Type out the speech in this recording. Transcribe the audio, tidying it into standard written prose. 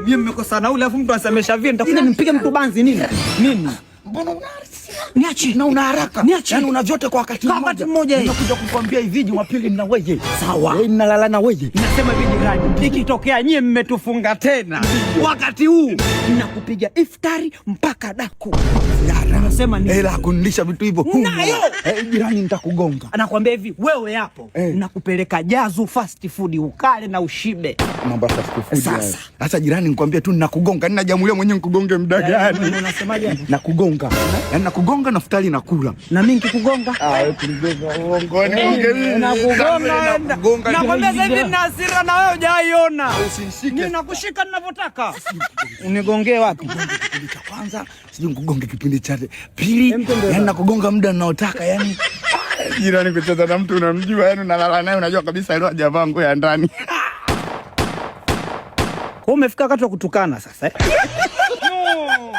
Mimi mmekosa nauli alafu mtu asemesha vile nitakuja nimpige mtu banzi nini? Nini? Mbona niache na una haraka? Yaani una vyote kwa wakati mmoja. Ninakuja kukwambia hivi Jumapili nina weje. Sawa. Wewe ninalala na weje. Nasema hivi jirani, ikitokea nyie mmetufunga tena wakati huu ninakupiga iftari mpaka daku. Nasema nini? Hela kunilisha vitu hivyo. Nayo. Jirani nitakugonga. Anakuambia hivi wewe hapo nakupeleka Jazu fast food ukale na ushibe. Mambo fast food. Sasa jirani nikwambia tu ninakugonga. Ninajamulia mwenyewe nikugonge muda gani? Unasemaje? Nakugonga. Yaani nakugonga na futari nakula. Na mimi nikikugonga? Tuligonga uongo. Nakugonga. Nakwambia sasa hivi nina hasira na wewe hujaiona. Mimi nakushika ninavyotaka. Unigongee wapi? Kipindi cha kwanza, sijui nikugonge kipindi cha pili. Yaani nakugonga muda ninaotaka yani. Jirani kucheza na mtu unamjua yani unalala naye unajua kabisa leo hajavaa nguo ya ndani. Kwa umefika wakati wa kutukana sasa. No.